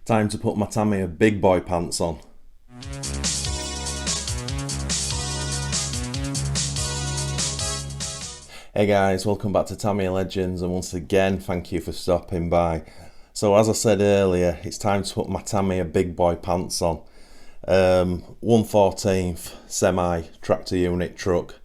Time to put my Tamiya big boy pants on. Hey guys, welcome back to Tamiya Legends, and once again thank you for stopping by. So as I said earlier, it's time to put my Tamiya big boy pants on. 1/14 semi tractor unit truck.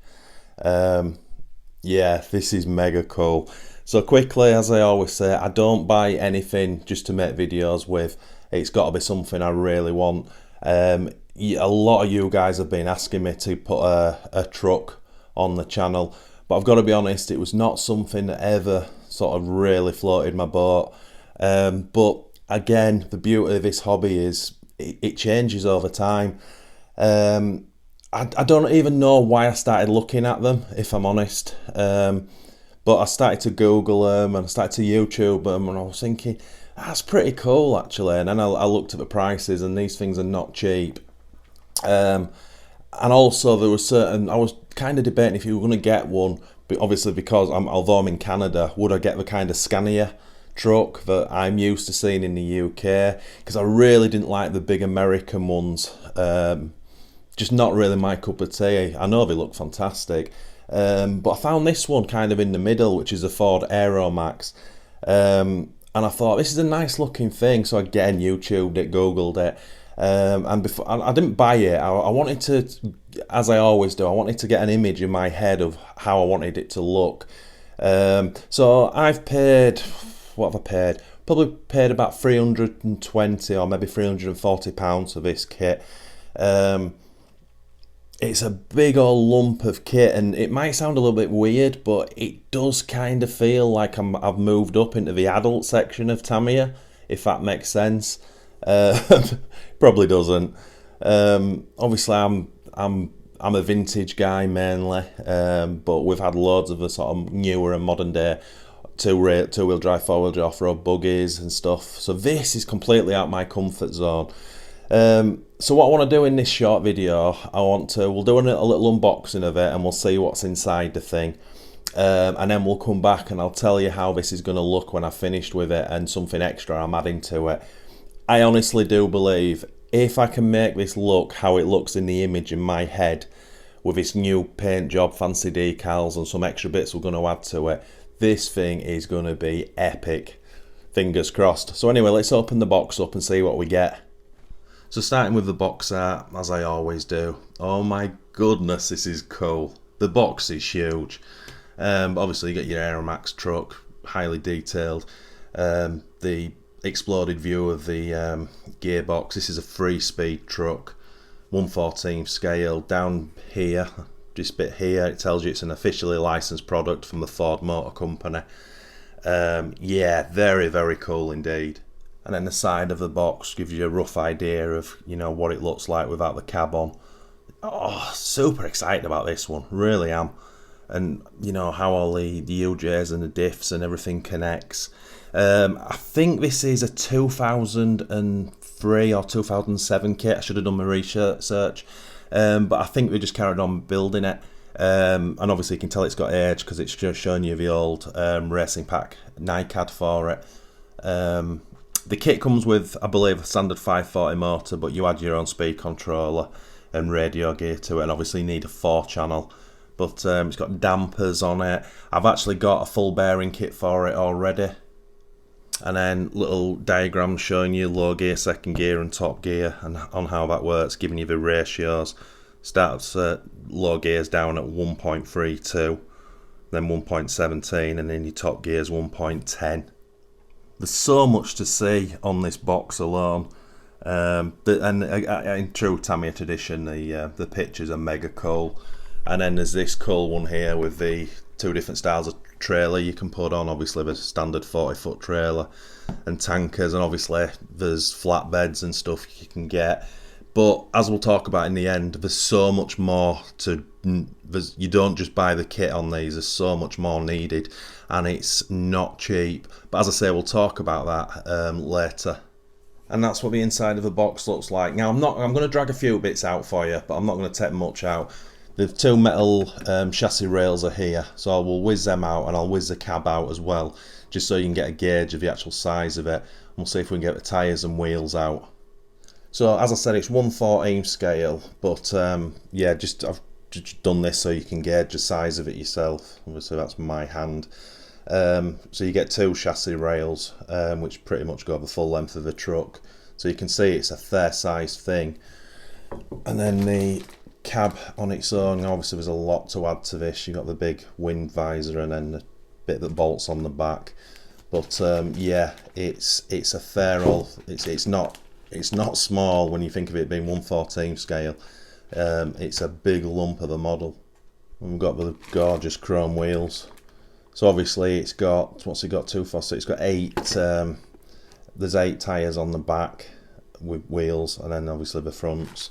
Yeah, this is mega cool. So quickly, as I always say, I don't buy anything just to make videos with. It's got to be something I really want. A lot of you guys have been asking me to put a truck on the channel, but I've got to be honest, it was not something that ever sort of really floated my boat. But again, the beauty of this hobby is it changes over time. I don't even know why I started looking at them, if I'm honest. But I started to Google them and I started to YouTube them, and I was thinking, that's pretty cool actually. And then I looked at the prices, and these things are not cheap. And also there was I was kind of debating if you were going to get one, but obviously because although I'm in Canada, would I get the kind of Scania truck that I'm used to seeing in the UK? Because I really didn't like the big American ones. Just not really my cup of tea. I know they look fantastic, but I found this one kind of in the middle, which is a Ford Aeromax, and I thought this is a nice looking thing. So again, YouTubed it, Googled it, and before I didn't buy it, I wanted to, as I always do, I wanted to get an image in my head of how I wanted it to look. So I've paid, what have I paid? Probably paid about 320 or maybe £340 for this kit. It's a big old lump of kit, and it might sound a little bit weird, but it does kind of feel like I've moved up into the adult section of Tamiya, if that makes sense. Probably doesn't. Obviously, I'm a vintage guy mainly, but we've had loads of the sort of newer and modern day two-wheel drive, four-wheel drive off-road buggies and stuff. So this is completely out my comfort zone. So what I want to do in this short video, we'll do a little unboxing of it, and we'll see what's inside the thing. And then we'll come back and I'll tell you how this is going to look when I've finished with it, and something extra I'm adding to it. I honestly do believe if I can make this look how it looks in the image in my head, with this new paint job, fancy decals and some extra bits we're going to add to it, this thing is going to be epic. Fingers crossed. So anyway, let's open the box up and see what we get. So starting with the box art, as I always do. Oh my goodness, this is cool. The box is huge. Obviously you get your Aeromax truck, highly detailed. The exploded view of the gearbox. This is a 3-speed truck, 1/14 scale. Down here, this bit here, it tells you it's an officially licensed product from the Ford Motor Company. Yeah, very, very cool indeed. And then the side of the box gives you a rough idea of, you know, what it looks like without the cab on. Oh, super excited about this one, really am. And you know how all the UJs and the diffs and everything connects. I think this is a 2003 or 2007 kit. I should have done my research, but I think we just carried on building it. And obviously you can tell it's got age because it's just showing you the old racing pack NICAD for it. The kit comes with, I believe, a standard 540 motor, but you add your own speed controller and radio gear to it, and obviously you need a 4-channel. But it's got dampers on it. I've actually got a full bearing kit for it already. And then little diagrams showing you low gear, second gear and top gear, and on how that works, giving you the ratios. Starts low gears down at 1.32, then 1.17, and then your top gear is 1.10. There's so much to see on this box alone. And in true Tamiya tradition, the pictures are mega cool. And then there's this cool one here with the two different styles of trailer you can put on. Obviously the standard 40-foot trailer and tankers, and obviously there's flatbeds and stuff you can get. But as we'll talk about in the end, there's so much more to. You don't just buy the kit on these. There's so much more needed, and it's not cheap. But as I say, we'll talk about that later. And that's what the inside of the box looks like. Now I'm going to drag a few bits out for you, but I'm not going to take much out. The two metal chassis rails are here, so I will whiz them out, and I'll whiz the cab out as well, just so you can get a gauge of the actual size of it. We'll see if we can get the tyres and wheels out. So as I said, it's 1/14 scale, but yeah, I've just done this so you can gauge the size of it yourself. Obviously that's my hand. So you get 2 chassis rails, which pretty much go the full length of the truck. So you can see it's a fair sized thing. And then the cab on its own, obviously there's a lot to add to this. You've got the big wind visor and then the bit that bolts on the back. But yeah, it's a fair old, it's not small when you think of it being 1/14 scale. It's a big lump of a model. And we've got the gorgeous chrome wheels. So obviously it's got, what's it got, 2, 4, 6, it's got 8, there's 8 tyres on the back with wheels, and then obviously the fronts.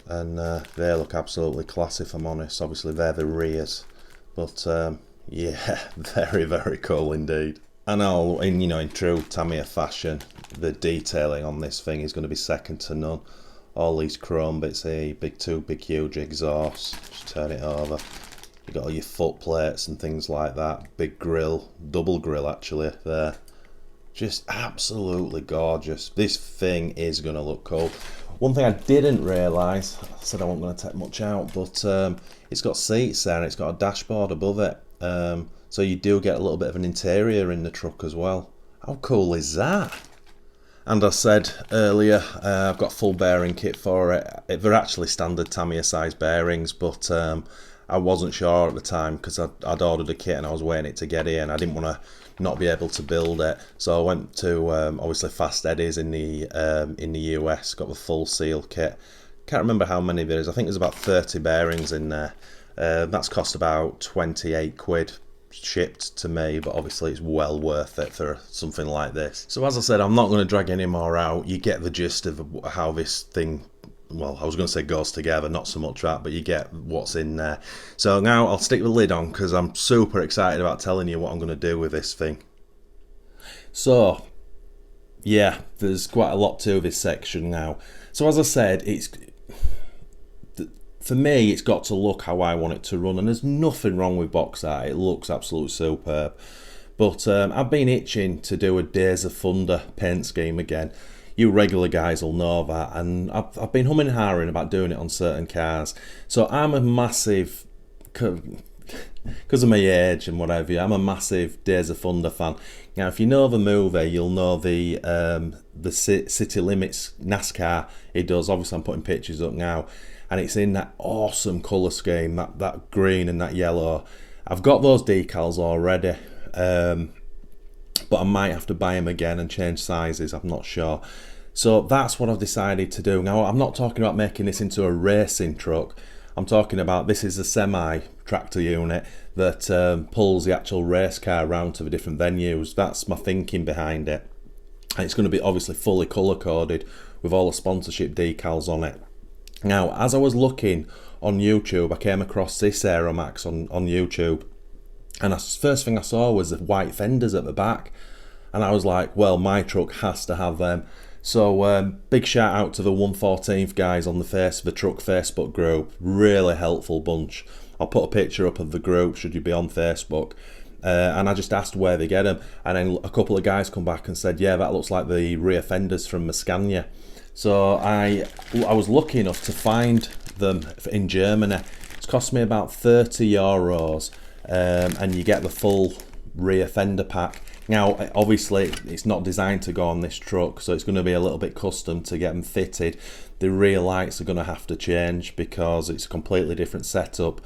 And they look absolutely class, if I'm honest. Obviously they're the rears. But yeah, very, very cool indeed. And in true Tamiya fashion, the detailing on this thing is going to be second to none. All these chrome bits here, two big huge exhausts. Just turn it over. You got all your foot plates and things like that. Big grill, double grill actually there. Just absolutely gorgeous. This thing is going to look cool. One thing I didn't realise, I said I wasn't going to take much out, but it's got seats there and it's got a dashboard above it. So you do get a little bit of an interior in the truck as well. How cool is that? And I said earlier, I've got a full bearing kit for it. They're actually standard Tamiya size bearings, but I wasn't sure at the time because I'd ordered a kit and I was waiting it to get here and I didn't want to not be able to build it. So I went to obviously Fast Eddie's in the US, got the full seal kit. Can't remember how many there is. I think there's about 30 bearings in there. That's cost about 28 quid shipped to me, but obviously it's well worth it for something like this. So as I said, I'm not going to drag any more out. You get the gist of how this thing, well, I was going to say goes together, not so much that, but you get what's in there. So now I'll stick the lid on because I'm super excited about telling you what I'm going to do with this thing. So yeah, there's quite a lot to this section now. So as I said, for me, it's got to look how I want it to run, and there's nothing wrong with box art. It looks absolutely superb. But I've been itching to do a Days of Thunder paint scheme again. You regular guys will know that, and I've been humming and hawing about doing it on certain cars. So I'm a massive, because of my age and whatever, I'm a massive Days of Thunder fan. Now, if you know the movie, you'll know the City Limits NASCAR it does. Obviously, I'm putting pictures up now. And it's in that awesome colour scheme, that green and that yellow. I've got those decals already, but I might have to buy them again and change sizes, I'm not sure. So that's what I've decided to do. Now, I'm not talking about making this into a racing truck. I'm talking about, this is a semi-tractor unit that pulls the actual race car around to the different venues. That's my thinking behind it. And it's going to be obviously fully colour-coded with all the sponsorship decals on it. Now, as I was looking on YouTube, I came across this Aeromax on YouTube, and the first thing I saw was the white fenders at the back, and I was like, well, my truck has to have them. So big shout out to the 1/14th guys on the truck Facebook group. Really helpful bunch. I'll put a picture up of the group should you be on Facebook. And I just asked where they get them, and then a couple of guys come back and said, yeah, that looks like the rear fenders from Scania. So I was lucky enough to find them in Germany. It's cost me about €30, and you get the full rear fender pack. Now, obviously, it's not designed to go on this truck, so it's going to be a little bit custom to get them fitted. The rear lights are going to have to change because it's a completely different setup.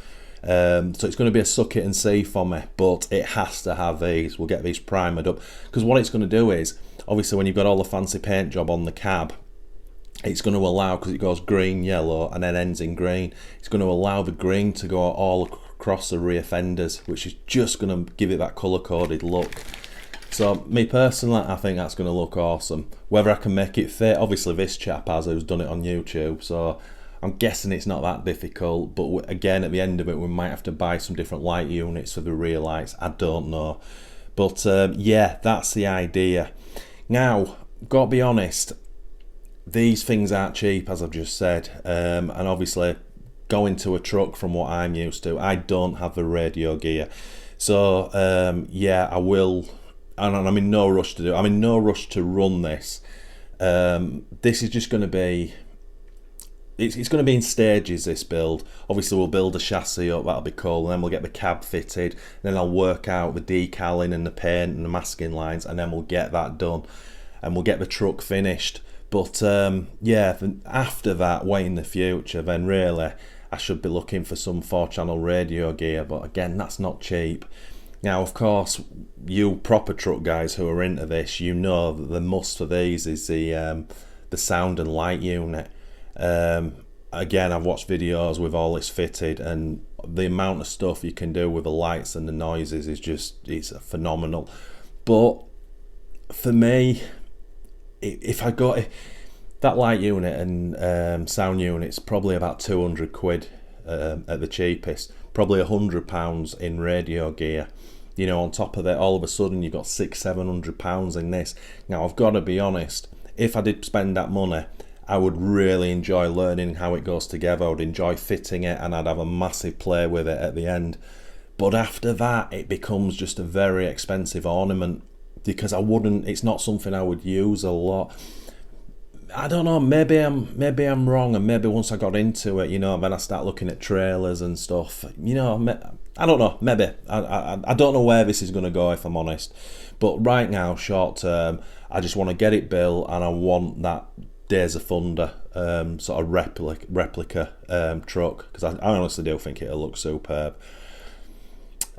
So it's going to be a suck it and see for me, but it has to have these. We'll get these primered up, because what it's going to do is, obviously, when you've got all the fancy paint job on the cab, it's going to allow, because it goes green, yellow, and then ends in green, it's going to allow the green to go all across the rear fenders, which is just going to give it that colour-coded look. So, me personally, I think that's going to look awesome. Whether I can make it fit, obviously this chap has, who's done it on YouTube, so I'm guessing it's not that difficult, but again, at the end of it, we might have to buy some different light units for the rear lights, I don't know. But yeah, that's the idea. Now, gotta be honest, these things aren't cheap, as I've just said, and obviously going to a truck from what I'm used to, I don't have the radio gear. So yeah, I will and I'm in no rush to do it. I'm in no rush to run this. This is just going to be, it's going to be in stages, this build. Obviously we'll build a chassis up, that'll be cool, and then we'll get the cab fitted, and then I'll work out the decaling and the paint and the masking lines, and then we'll get that done, and we'll get the truck finished. But yeah, after that, way in the future, then really I should be looking for some 4-channel radio gear, but again, that's not cheap. Now, of course, you proper truck guys who are into this, you know that the must for these is the sound and light unit. Again, I've watched videos with all this fitted, and the amount of stuff you can do with the lights and the noises is just, it's phenomenal. But for me, if I got that light unit and sound unit's probably about 200 quid at the cheapest, probably £100 in radio gear. You know, on top of that, all of a sudden you've got £600-700 in this. Now, I've got to be honest, if I did spend that money, I would really enjoy learning how it goes together. I would enjoy fitting it, and I'd have a massive play with it at the end. But after that, it becomes just a very expensive ornament, because it's not something I would use a lot. I don't know, maybe I'm wrong, and maybe once I got into it, you know, then I start looking at trailers and stuff, you know, I don't know, maybe. I don't know where this is going to go, if I'm honest. But right now, short term, I just want to get it built, and I want that Days of Thunder sort of replica truck, because I honestly do think it'll look superb.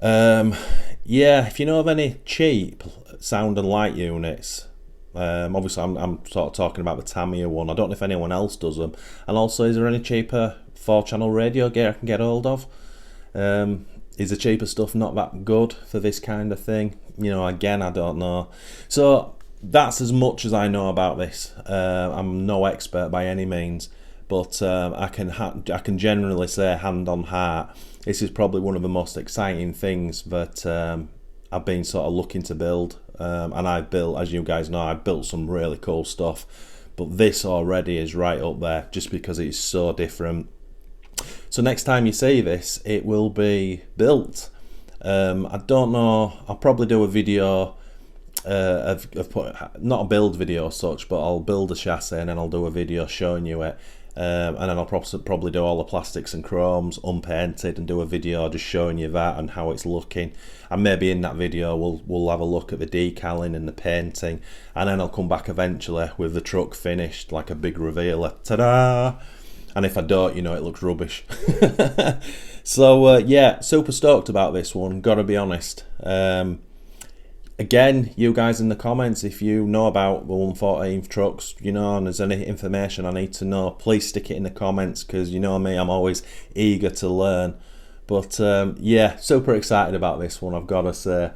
Yeah, if you know of any cheap sound and light units, obviously I'm sort of talking about the Tamiya one. I don't know if anyone else does them. And also, is there any cheaper 4-channel radio gear I can get hold of? Is the cheaper stuff not that good for this kind of thing? You know, again, I don't know. So that's as much as I know about this. I'm no expert by any means, but I can generally say, hand on heart, this is probably one of the most exciting things that I've been sort of looking to build. And I've built, as you guys know, I've built some really cool stuff, but this already is right up there just because it's so different. So next time you see this, it will be built. I don't know, I'll probably do a video not a build video as such, but I'll build a chassis and then I'll do a video showing you it. And then I'll probably do all the plastics and chromes unpainted and do a video just showing you that and how it's looking. And maybe in that video we'll have a look at the decaling and the painting, and then I'll come back eventually with the truck finished, like a big revealer. Ta-da! And if I don't, you know, it looks rubbish. So yeah, super stoked about this one, gotta be honest. Again, you guys in the comments, if you know about the 114 trucks, you know, and there's any information I need to know, please stick it in the comments, because you know me, I'm always eager to learn. But yeah, super excited about this one, I've got to say.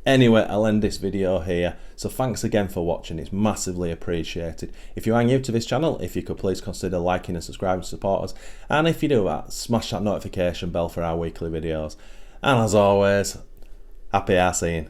Anyway, I'll end this video here. So thanks again for watching, it's massively appreciated. If you are new to this channel, if you could please consider liking and subscribing to support us. And if you do that, smash that notification bell for our weekly videos. And as always, happy arseing.